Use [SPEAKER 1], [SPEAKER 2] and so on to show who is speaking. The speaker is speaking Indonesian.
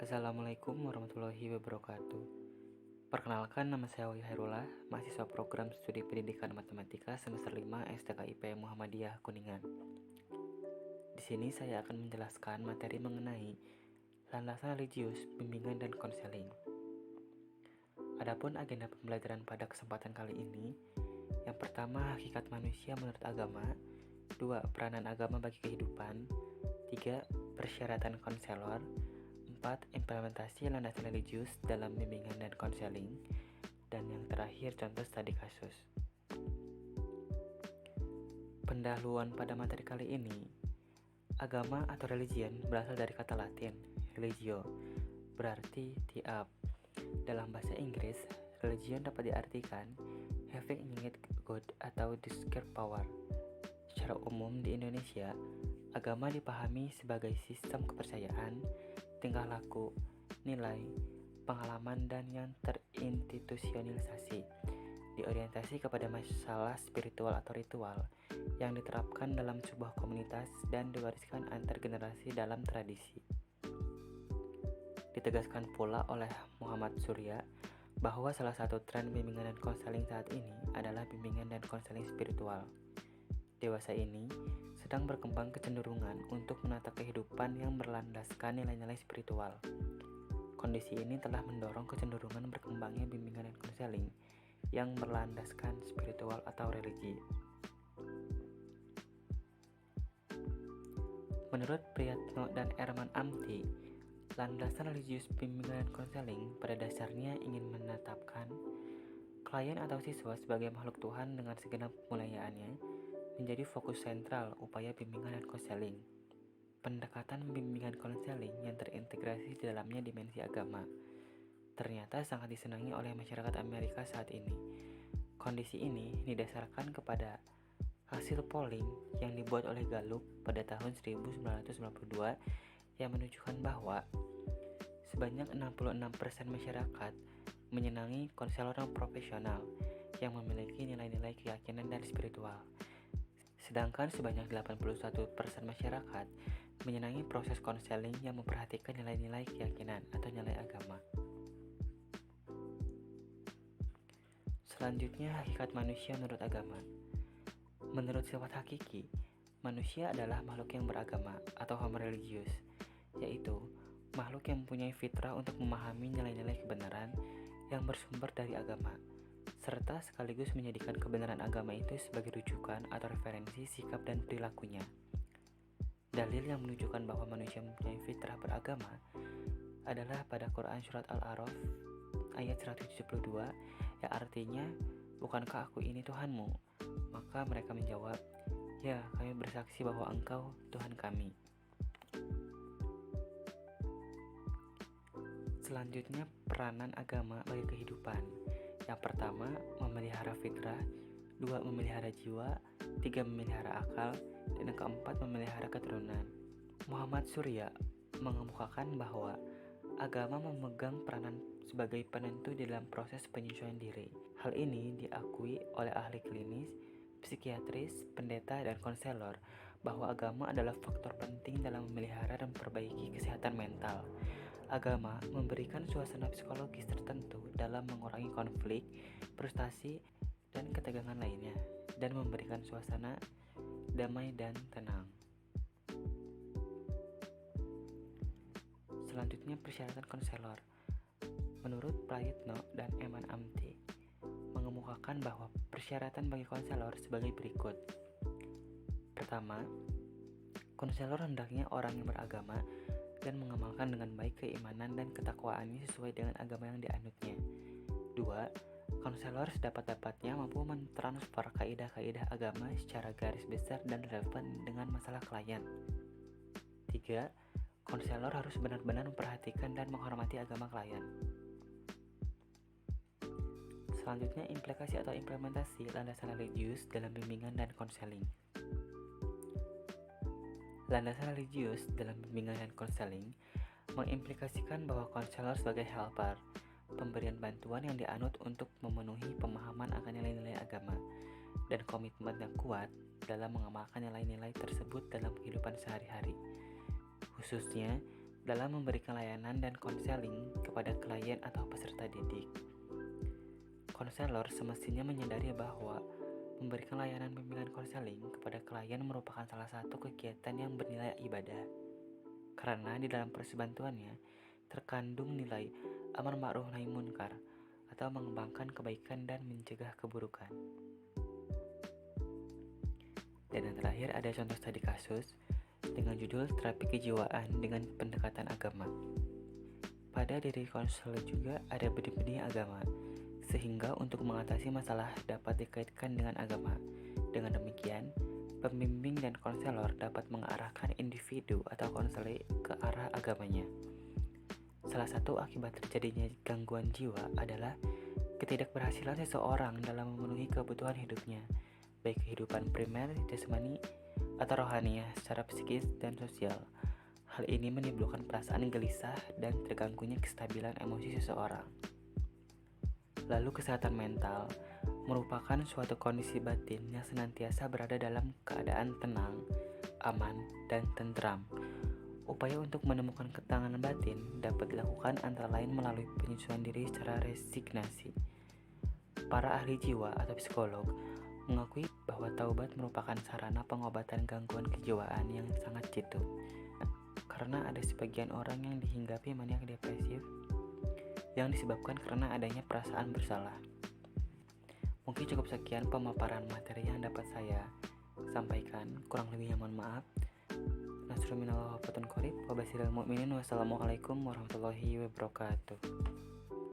[SPEAKER 1] Assalamualaikum warahmatullahi wabarakatuh. Perkenalkan, nama saya Wayu Hairullah, mahasiswa program studi pendidikan matematika semester 5 STKIP Muhammadiyah Kuningan. Di sini saya akan menjelaskan materi mengenai landasan religius, bimbingan, dan konseling. Adapun agenda pembelajaran pada kesempatan kali ini, yang pertama, hakikat manusia menurut agama. 2. Peranan agama bagi kehidupan. 3. Persyaratan konselor. 4. Implementasi landasan religius dalam bimbingan dan konseling. Dan yang terakhir, contoh studi kasus. Pendahuluan pada materi kali ini. Agama atau religion berasal dari kata Latin religio, berarti tiap. Dalam bahasa Inggris, religion dapat diartikan having innate God atau discrete power. Secara umum di Indonesia, agama dipahami sebagai sistem kepercayaan, tingkah laku, nilai, pengalaman, dan yang terinstitusionalisasi, diorientasi kepada masalah spiritual atau ritual yang diterapkan dalam sebuah komunitas dan diwariskan antar generasi dalam tradisi. Ditegaskan pula oleh Muhammad Surya bahwa salah satu tren bimbingan dan konseling saat ini adalah bimbingan dan konseling spiritual. Dewasa ini sedang berkembang kecenderungan untuk menata kehidupan yang berlandaskan nilai-nilai spiritual. Kondisi ini telah mendorong kecenderungan berkembangnya bimbingan dan konseling yang berlandaskan spiritual atau religi. Menurut Priyatno dan Erman Amti, landasan religius bimbingan dan konseling pada dasarnya ingin menetapkan klien atau siswa sebagai makhluk Tuhan dengan segenap kemuliaannya menjadi fokus sentral upaya bimbingan dan konseling. Pendekatan bimbingan konseling yang terintegrasi di dalamnya dimensi agama ternyata sangat disenangi oleh masyarakat Amerika saat ini. Kondisi ini didasarkan kepada hasil polling yang dibuat oleh Gallup pada tahun 1992 yang menunjukkan bahwa sebanyak 66% masyarakat menyenangi konselor yang profesional yang memiliki nilai-nilai keyakinan dan spiritual. Sedangkan sebanyak 81% masyarakat menyenangi proses konseling yang memperhatikan nilai-nilai keyakinan atau nilai agama. Selanjutnya, hakikat manusia menurut agama. Menurut sifat hakiki, manusia adalah makhluk yang beragama atau homo religius, yaitu makhluk yang mempunyai fitrah untuk memahami nilai-nilai kebenaran yang bersumber dari agama, serta sekaligus menjadikan kebenaran agama itu sebagai rujukan atau referensi sikap dan perilakunya. Dalil yang menunjukkan bahwa manusia mempunyai fitrah beragama adalah pada Quran Surat Al-A'raf ayat 172 yang artinya, "Bukankah aku ini Tuhanmu?" Maka mereka menjawab, "Ya, kami bersaksi bahwa Engkau Tuhan kami." Selanjutnya, peranan agama bagi kehidupan. Yang pertama, memelihara fitrah. 2. Memelihara jiwa. 3. Memelihara akal. Dan yang keempat, memelihara keturunan. Muhammad Surya mengemukakan bahwa agama memegang peranan sebagai penentu di dalam proses penyesuaian diri. Hal ini diakui oleh ahli klinis, psikiatris, pendeta, dan konselor bahwa agama adalah faktor penting dalam memelihara dan memperbaiki kesehatan mental. Agama memberikan suasana psikologis tertentu dalam mengurangi konflik, frustasi, dan ketegangan lainnya, dan memberikan suasana damai dan tenang. Selanjutnya, persyaratan konselor. Menurut Prayitno dan Eman Amti, mengemukakan bahwa persyaratan bagi konselor sebagai berikut. Pertama, konselor hendaknya orang yang beragama dan mengamalkan dengan baik keimanan dan ketakwaannya sesuai dengan agama yang dianutnya. 2. Konselor sedapat-dapatnya mampu mentransfer kaidah-kaidah agama secara garis besar dan relevan dengan masalah klien. 3. Konselor harus benar-benar memperhatikan dan menghormati agama klien. Selanjutnya, implikasi atau implementasi landasan religius dalam bimbingan dan konseling. Landasan religius dalam bimbingan dan konseling mengimplikasikan bahwa konselor sebagai helper, pemberian bantuan yang dianut untuk memenuhi pemahaman akan nilai-nilai agama, dan komitmen yang kuat dalam mengamalkan nilai-nilai tersebut dalam kehidupan sehari-hari. Khususnya dalam memberikan layanan dan konseling kepada klien atau peserta didik. Konselor semestinya menyadari bahwa memberikan layanan bimbingan konseling kepada klien merupakan salah satu kegiatan yang bernilai ibadah, karena di dalam proses bantuannya terkandung nilai amar ma'ruf nahi munkar atau mengembangkan kebaikan dan mencegah keburukan. Dan yang terakhir ada contoh studi kasus dengan judul terapi kejiwaan dengan pendekatan agama. Pada diri konselor juga ada benih-benih agama, sehingga untuk mengatasi masalah dapat dikaitkan dengan agama. Dengan demikian, pembimbing dan konselor dapat mengarahkan individu atau konselor ke arah agamanya. Salah satu akibat terjadinya gangguan jiwa adalah ketidakberhasilan seseorang dalam memenuhi kebutuhan hidupnya, baik kehidupan primer, jasmani, atau rohaniah secara psikis dan sosial. Hal ini menimbulkan perasaan gelisah dan terganggunya kestabilan emosi seseorang. Lalu kesehatan mental merupakan suatu kondisi batin yang senantiasa berada dalam keadaan tenang, aman, dan tentram. Upaya untuk menemukan ketenangan batin dapat dilakukan antara lain melalui penyesuaian diri secara resignasi. Para ahli jiwa atau psikolog mengakui bahwa taubat merupakan sarana pengobatan gangguan kejiwaan yang sangat jitu. Karena ada sebagian orang yang dihinggapi maniak depresif yang disebabkan karena adanya perasaan bersalah. Mungkin cukup sekian pemaparan materi yang dapat saya sampaikan. Kurang lebihnya mohon maaf. Nasrul minallah wa fatun qorib wa basyiril mu'minin. Wassalamualaikum warahmatullahi wabarakatuh.